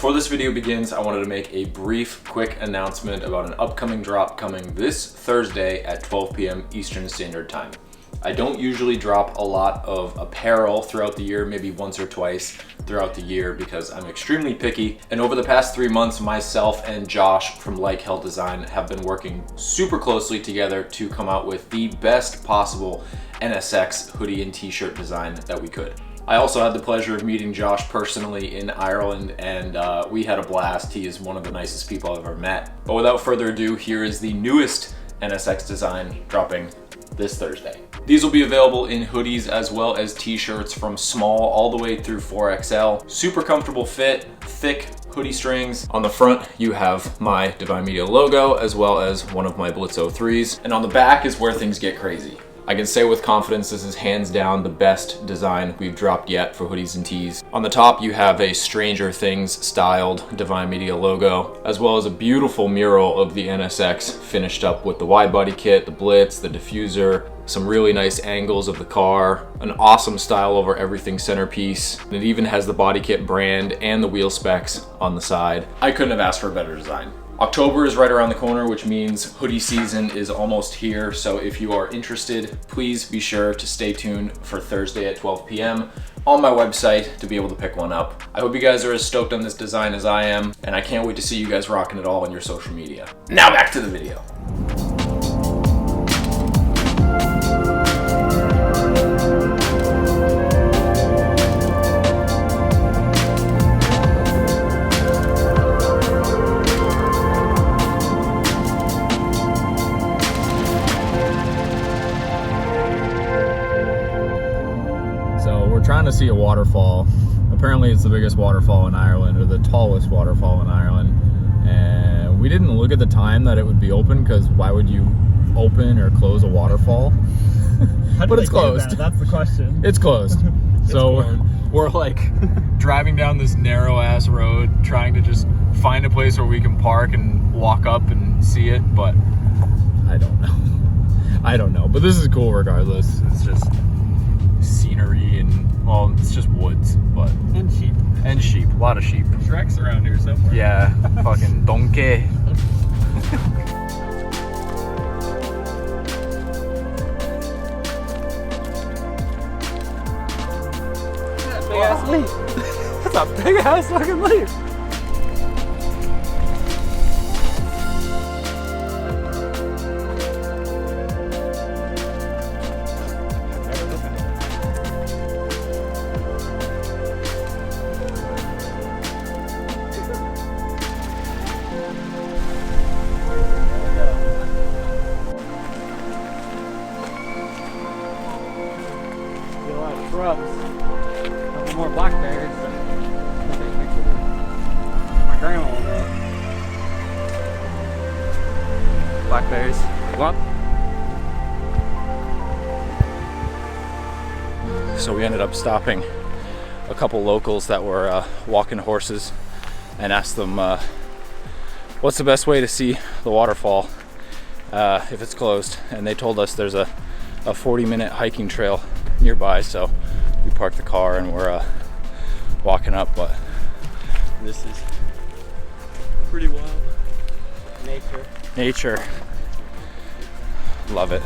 Before this video begins, I wanted to make a brief, quick announcement about an upcoming drop coming this Thursday at 12 p.m. Eastern Standard Time. I don't usually drop a lot of apparel throughout the year, maybe once or twice throughout the year because I'm extremely picky. And over the past 3 months, myself and Josh from Like Hell Design have been working super closely together to come out with the best possible NSX hoodie and t-shirt design that we could. I also had the pleasure of meeting Josh personally in Ireland, and we had a blast. He is one of the nicest people I've ever met. But without further ado, here is the newest NSX design dropping this Thursday. These will be available in hoodies as well as t-shirts from small all the way through 4XL. Super comfortable fit, thick hoodie strings. On the front, you have my Divine Media logo as well as one of my Blitz 03s. And on the back is where things get crazy. I can say with confidence this is hands down the best design we've dropped yet for hoodies and tees. On the top you have a Stranger Things styled Divine Media logo, as well as a beautiful mural of the NSX finished up with the wide body kit, the Blitz, the diffuser, some really nice angles of the car, an awesome style over everything centerpiece, and it even has the body kit brand and the wheel specs on the side. I couldn't have asked for a better design. October is right around the corner, which means hoodie season is almost here. So if you are interested, please be sure to stay tuned for Thursday at 12 p.m. on my website to be able to pick one up. I hope you guys are as stoked on this design as I am, and I can't wait to see you guys rocking it all on your social media. Now back to the video. Trying to see a waterfall. Apparently it's the biggest waterfall in Ireland, or the tallest waterfall in Ireland, and we didn't look at the time that it would be open, because why would you open or close a waterfall? But it's closed. That's the question. It's closed. So we're like driving down this narrow ass road trying to just find a place where we can park and walk up and see it, but I don't know, but this is cool regardless. It's just scenery and, well, it's just woods, but and sheep, a lot of sheep. Shrek's around here somewhere. Yeah. Fucking donkey. Big ass leaf. That's a big ass fucking leaf. Shrubs. Couple more blackberries. My grandma will know. Blackberries. What? So we ended up stopping a couple locals that were walking horses and asked them what's the best way to see the waterfall if it's closed, and they told us there's a 40-minute hiking trail nearby, so we parked the car and we're walking up. But this is pretty wild. Nature. Love it.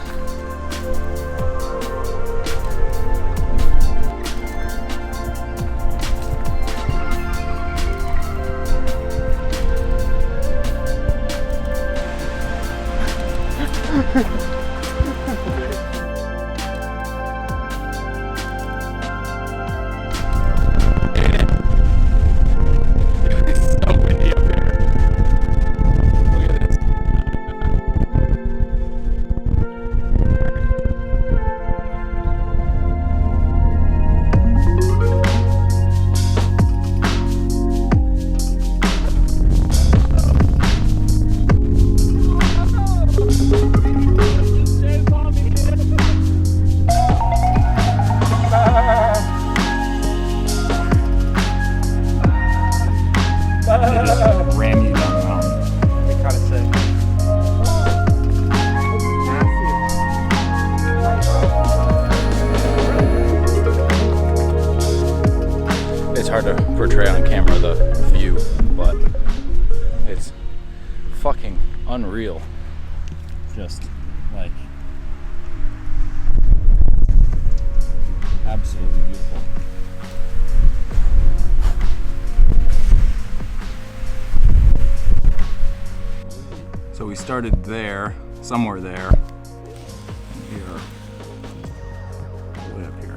It's hard to portray on camera the view, but it's fucking unreal. Just like absolutely beautiful. So we started there, somewhere there, and here, all the way up here.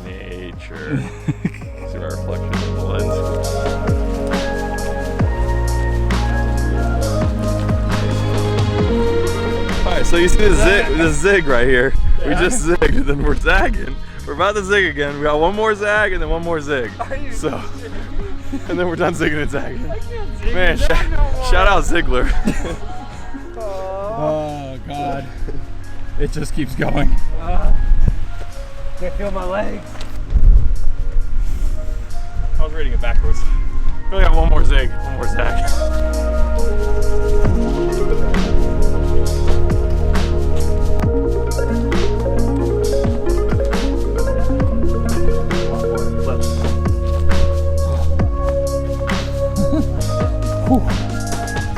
Nature. See my reflection in the lens. Alright, so you see the zig right here. Yeah. We just zigged and then we're zagging. We're about to zig again. We got one more zag and then one more zig. So, and then we're done zigging and zagging. Man, shout out Ziggler. Oh God. It just keeps going. Can't feel my legs. I was reading it backwards. We only got one more zig, one more zag.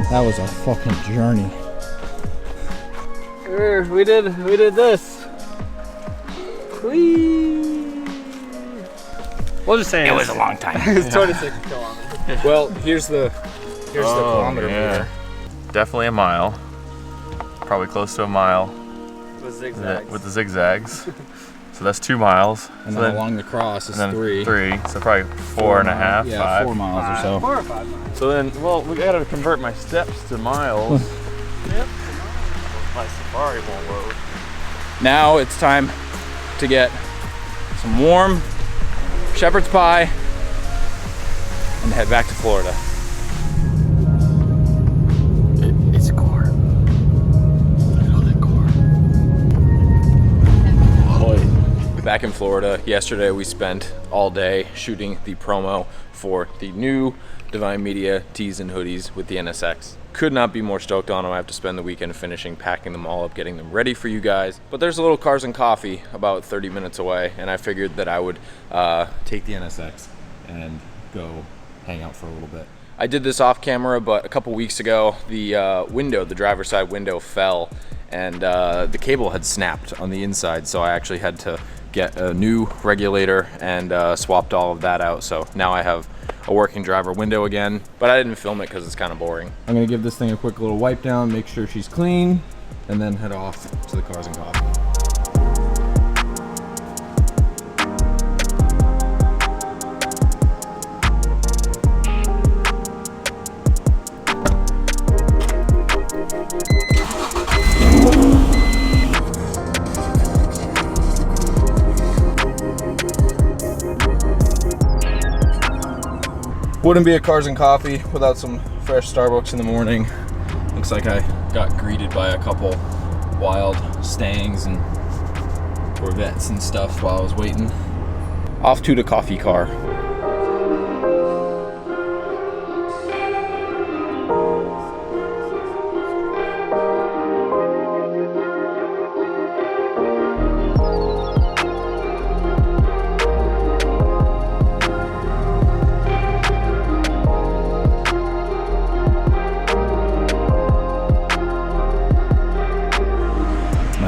That was a fucking journey. We did this. Whee! We'll just say it was a long time. It's 26 kilometers. Well, here's the kilometer meter. Definitely a mile. Probably close to a mile. With zigzags. With the zigzags. So that's 2 miles. And so then along the cross is 3. 3. So probably 4.5. Yeah, 5. 4 miles or so. 4 or 5 miles. So then, well, we gotta convert my steps to miles. Yep. My Safari won't load. Now it's time to get some warm shepherd's pie and head back to Florida. It's core. I know that core. Back in Florida, yesterday we spent all day shooting the promo for the new Divine Media tees and hoodies with the NSX. Could not be more stoked on them. I have to spend the weekend finishing packing them all up, getting them ready for you guys. But there's a little Cars and Coffee about 30 minutes away, and I figured that I would take the NSX and go hang out for a little bit. I did this off camera, but a couple weeks ago, the window, the driver's side window fell, and the cable had snapped on the inside, so I actually had to get a new regulator and swapped all of that out. So now I have a working driver window again, but I didn't film it because it's kind of boring. I'm gonna give this thing a quick little wipe down, make sure she's clean, and then head off to the Cars and Coffee. Wouldn't be a Cars and Coffee without some fresh Starbucks in the morning. Looks like I got greeted by a couple wild Stangs and Corvettes and stuff while I was waiting. Off to the coffee car.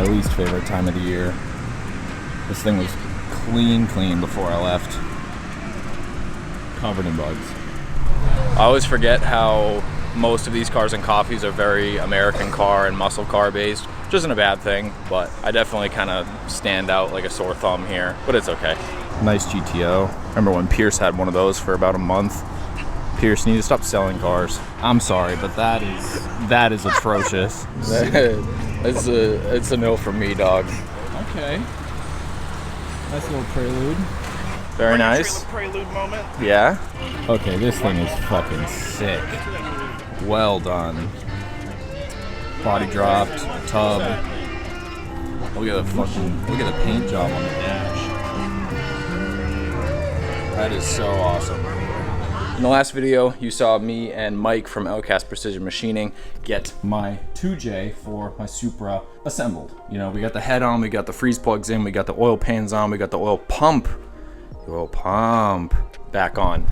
Least favorite time of the year. This thing was clean before I left. Covered in bugs. I always forget how most of these Cars and Coffees are very American car and muscle car based, which isn't a bad thing, but I definitely kind of stand out like a sore thumb here, but it's okay. Nice GTO. Remember when Pierce had one of those for about a month? Pierce, you need to stop selling cars. I'm sorry, but that is atrocious. It's a no from me, dog. Okay. Nice little prelude. Very nice. Little prelude moment. Yeah. Okay, this thing is fucking sick. Well done. Body dropped, tub. Look at the paint job on the dash. That is so awesome. In the last video, you saw me and Mike from Outcast Precision Machining get my 2J for my Supra assembled. You know, we got the head on, we got the freeze plugs in, we got the oil pans on, we got the oil pump back on.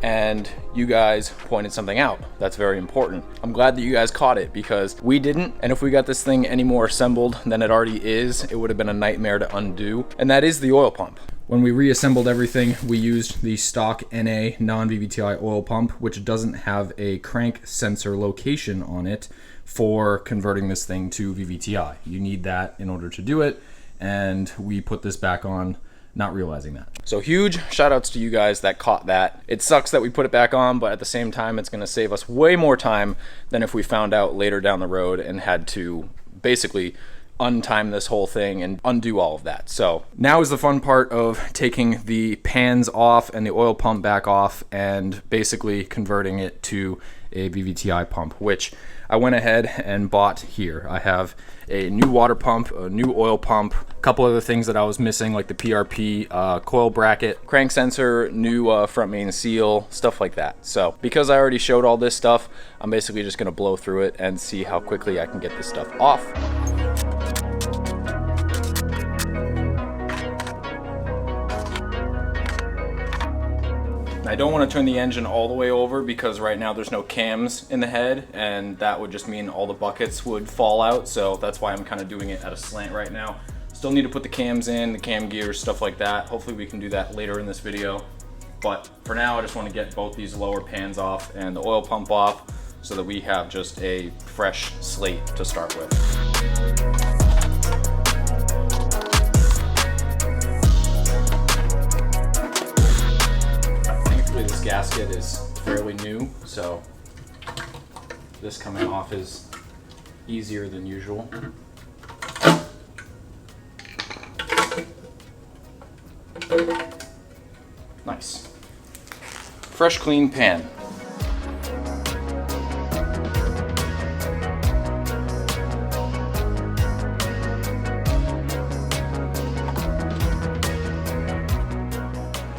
And you guys pointed something out that's very important. I'm glad that you guys caught it because we didn't. And if we got this thing any more assembled than it already is, it would have been a nightmare to undo. And that is the oil pump. When we reassembled everything, we used the stock NA non-VVTi oil pump, which doesn't have a crank sensor location on it for converting this thing to VVTi. You need that in order to do it. And we put this back on not realizing that. So huge shout outs to you guys that caught that. It sucks that we put it back on, but at the same time, it's gonna save us way more time than if we found out later down the road and had to basically untime this whole thing and undo all of that. So now is the fun part of taking the pans off and the oil pump back off and basically converting it to a VVTi pump, which I went ahead and bought here. I have a new water pump, a new oil pump, a couple other things that I was missing, like the PRP coil bracket, crank sensor, new front main seal, stuff like that. So because I already showed all this stuff, I'm basically just gonna blow through it and see how quickly I can get this stuff off. I don't want to turn the engine all the way over because right now there's no cams in the head and that would just mean all the buckets would fall out. So that's why I'm kind of doing it at a slant right now. Still need to put the cams in, the cam gears, stuff like that. Hopefully we can do that later in this video. But for now, I just want to get both these lower pans off and the oil pump off so that we have just a fresh slate to start with. This gasket is fairly new, so this coming off is easier than usual. Nice. Fresh, clean pan.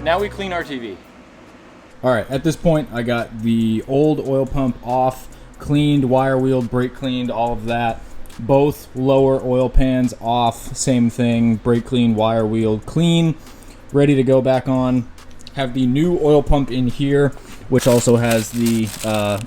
Now we clean our TV. All right, at this point, I got the old oil pump off, cleaned, wire wheeled, brake cleaned, all of that. Both lower oil pans off, same thing, brake clean, wire wheeled, clean, ready to go back on. Have the new oil pump in here, which also has the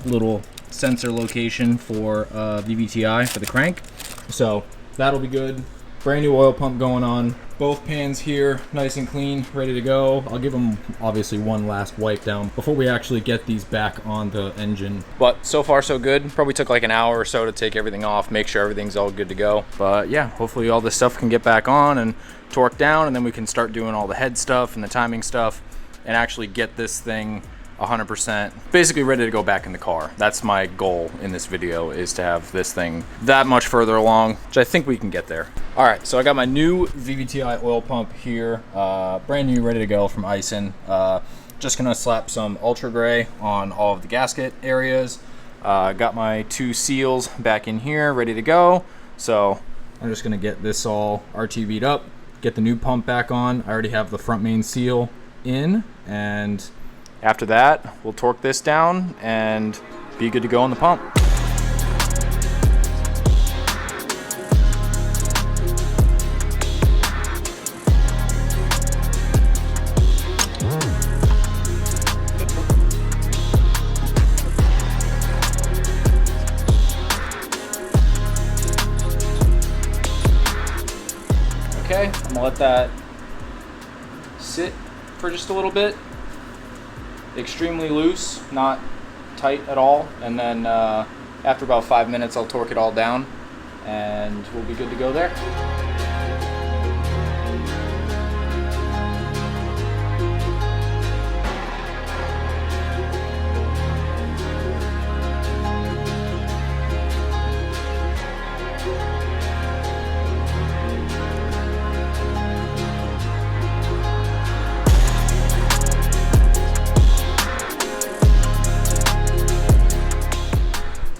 little sensor location for VVTi for the crank. So that'll be good. Brand new oil pump going on. Both pans here, nice and clean, ready to go. I'll give them obviously one last wipe down before we actually get these back on the engine. But so far so good. Probably took like an hour or so to take everything off, make sure everything's all good to go. But yeah, hopefully all this stuff can get back on and torque down, and then we can start doing all the head stuff and the timing stuff and actually get this thing 100% basically ready to go back in the car. That's my goal in this video, is to have this thing that much further along, which I think we can get there. All right, so I got my new VVTi oil pump here, brand new, ready to go from Ison. Just gonna slap some Ultra Gray on all of the gasket areas. Got my two seals back in here, ready to go. So I'm just gonna get this all RTV'd up, get the new pump back on. I already have the front main seal in, and after that, we'll torque this down and be good to go on the pump. Okay, I'm gonna let that sit for just a little bit. Extremely loose, not tight at all, and then after about 5 minutes I'll torque it all down and we'll be good to go there.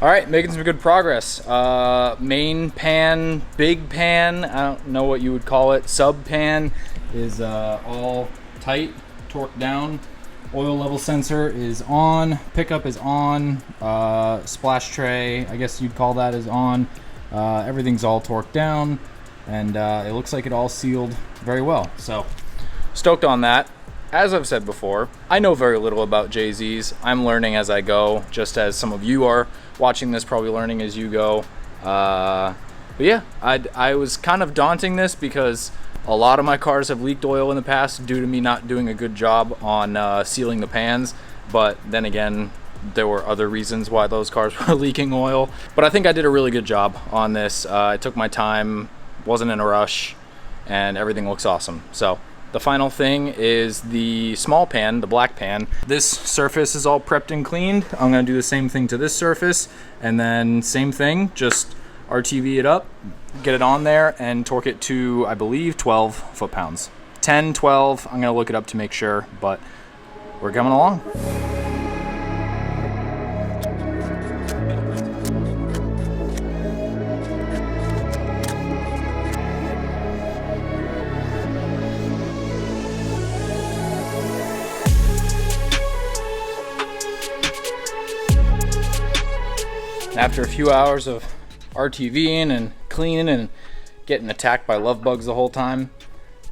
All right, making some good progress. Main pan, big pan, I don't know what you would call it, sub pan is all tight, torqued down. Oil level sensor is on, pickup is on, splash tray, I guess you'd call that, is on. Everything's all torqued down, and it looks like it all sealed very well. So stoked on that. As I've said before, I know very little about JZs. I'm learning as I go, just as some of you are watching this, probably learning as you go. But yeah, I was kind of daunting this because a lot of my cars have leaked oil in the past due to me not doing a good job on sealing the pans. But then again, there were other reasons why those cars were leaking oil. But I think I did a really good job on this. I took my time, wasn't in a rush, and everything looks awesome. So the final thing is the small pan, the black pan. This surface is all prepped and cleaned. I'm gonna do the same thing to this surface, and then same thing, just RTV it up, get it on there, and torque it to, I believe, 12 foot-pounds. 10, 12, I'm gonna look it up to make sure, but we're coming along. After a few hours of RTVing and cleaning and getting attacked by love bugs the whole time,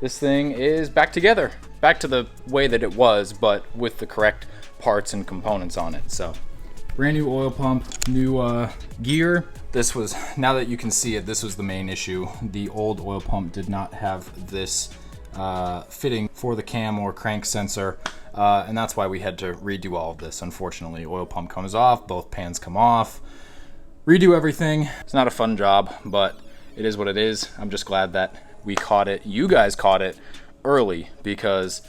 this thing is back together. Back to the way that it was, but with the correct parts and components on it. So, brand new oil pump, new gear. This was, now that you can see it, this was the main issue. The old oil pump did not have this fitting for the cam or crank sensor. And that's why we had to redo all of this. Unfortunately, oil pump comes off, both pans come off. Redo everything. It's not a fun job, but it is what it is. I'm just glad that we caught it. You guys caught it early, because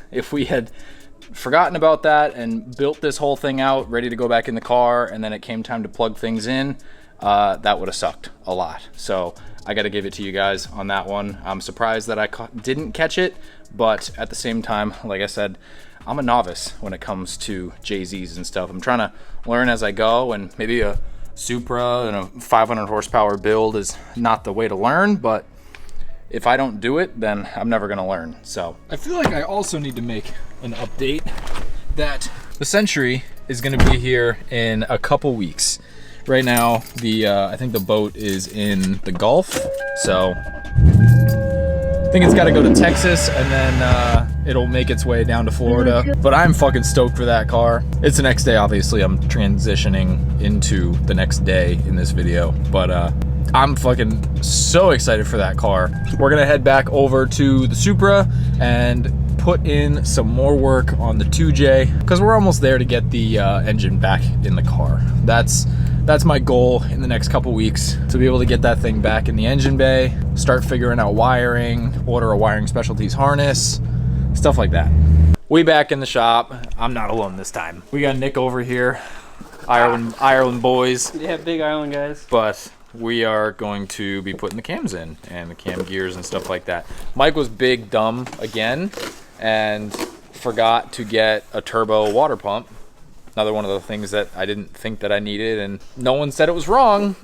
if we had forgotten about that and built this whole thing out, ready to go back in the car, and then it came time to plug things in, that would have sucked a lot. So I got to give it to you guys on that one. I'm surprised that I didn't catch it, but at the same time, like I said, I'm a novice when it comes to JZs and stuff. I'm trying to learn as I go, and maybe a Supra and a 500 horsepower build is not the way to learn, but if I don't do it, then I'm never gonna learn. So I feel like I also need to make an update that the Century is gonna be here in a couple weeks. Right now, I think the boat is in the Gulf, so I think it's got to go to Texas, and then it'll make its way down to Florida. But I'm fucking stoked for that car. It's the next day, obviously. I'm transitioning into the next day in this video, but I'm fucking so excited for that car. We're gonna head back over to the Supra and put in some more work on the 2J, because we're almost there to get the engine back in the car. That's my goal in the next couple weeks, to be able to get that thing back in the engine bay, start figuring out wiring, order a wiring specialties harness, stuff like that. We back in the shop. I'm not alone this time. We got Nick over here, Ireland boys. Yeah, big Ireland guys. But we are going to be putting the cams in and the cam gears and stuff like that. Mike was big dumb again and forgot to get a turbo water pump. Another one of the things that I didn't think that I needed, and no one said it was wrong.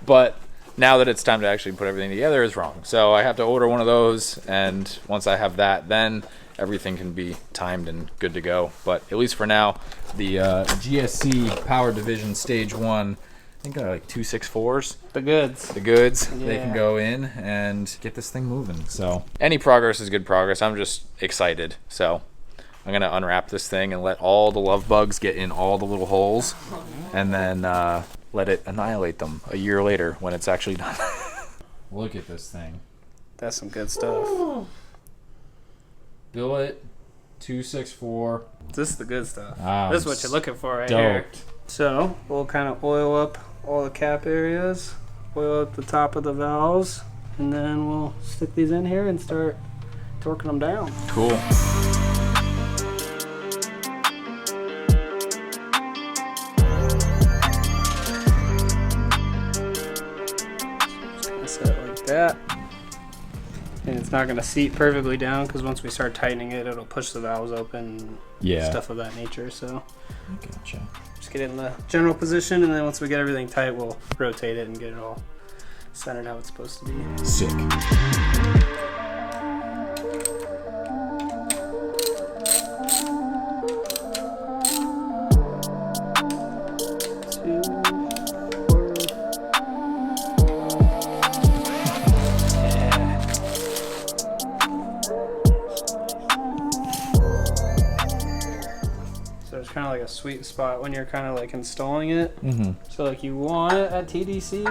But now that it's time to actually put everything together, it's wrong. So I have to order one of those, and once I have that, then everything can be timed and good to go. But at least for now, the GSC Power Division Stage 1, I think like 264s. The goods. The goods. Yeah. They can go in and get this thing moving. So any progress is good progress. I'm just excited. So I'm gonna unwrap this thing and let all the love bugs get in all the little holes, and then let it annihilate them a year later when it's actually done. Look at this thing. That's some good stuff. Billet 264. This is the good stuff. Ah, This is what you're looking for right here. Stoked. So we'll kind of oil up all the cap areas, oil up the top of the valves, and then we'll stick these in here and start torquing them down. Cool. Set it like that. And it's not going to seat perfectly down, because once we start tightening it, it'll push the valves open and stuff of that nature. So Gotcha. just get it in the general position, and then once we get everything tight, we'll rotate it and get it all centered how it's supposed to be. Sick. kind of like a sweet spot when you're kind of like installing it. Mm-hmm. So like you want it at TDC,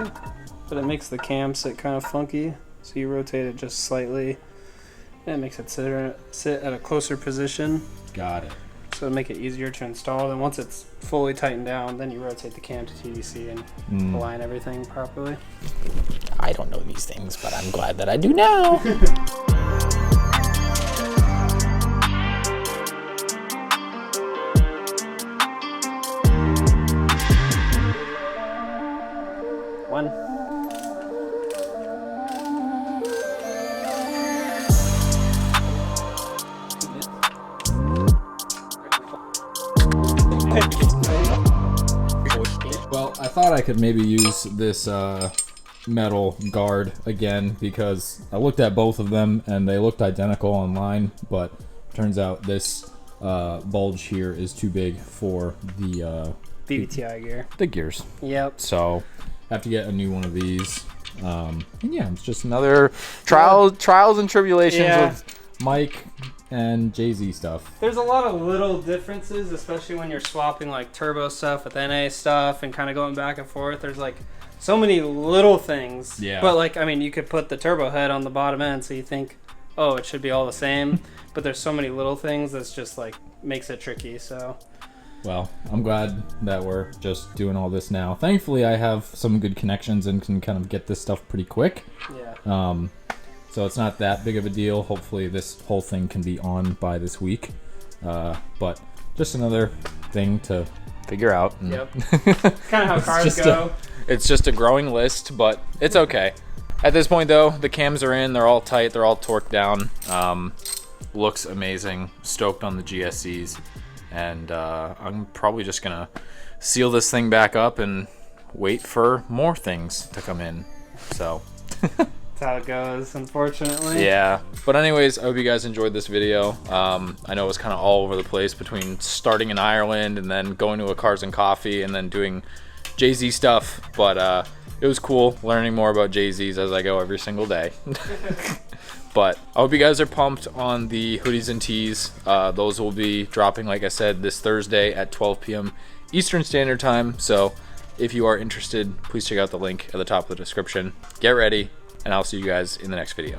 but it makes the cam sit kind of funky. So you rotate it just slightly, and it makes it sit at a closer position. Got it. So to make it easier to install. Then once it's fully tightened down, then you rotate the cam to TDC and align everything properly. I don't know these things, but I'm glad that I do now. One. Well, I thought I could maybe use this metal guard again because I looked at both of them and they looked identical online, but turns out this bulge here is too big for the BVTI gear. the gears. Yep. So I have to get a new one of these. And yeah, it's just another trials and tribulations with Mike and Jay-Z stuff. There's a lot of little differences, especially when you're swapping like turbo stuff with NA stuff and kind of going back and forth. There's like so many little things. Yeah. But like, I mean, you could put the turbo head on the bottom end, so you think, oh, it should be all the same. But there's so many little things that's just like makes it tricky. So. Well, I'm glad that we're just doing all this now. Thankfully, I have some good connections and can kind of get this stuff pretty quick. Yeah. So it's not that big of a deal. Hopefully this whole thing can be on by this week. But just another thing to figure out. Yep. Kind of how cars go. It's just a growing list, but it's okay. At this point though, the cams are in, they're all tight, they're all torqued down. Looks amazing. Stoked on the GSCs. And I'm probably just gonna seal this thing back up and wait for more things to come in. So That's how it goes, unfortunately. yeah, but anyways, I hope you guys enjoyed this video. I know it was kind of all over the place between starting in Ireland and then going to a Cars and Coffee and then doing Jay-Z stuff, but it was cool learning more about Jay-Z's as I go every single day. But I hope you guys are pumped on the hoodies and tees. Those will be dropping, like I said, this Thursday at 12 p.m. Eastern Standard Time. So if you are interested, please check out the link at the top of the description. Get ready, and I'll see you guys in the next video.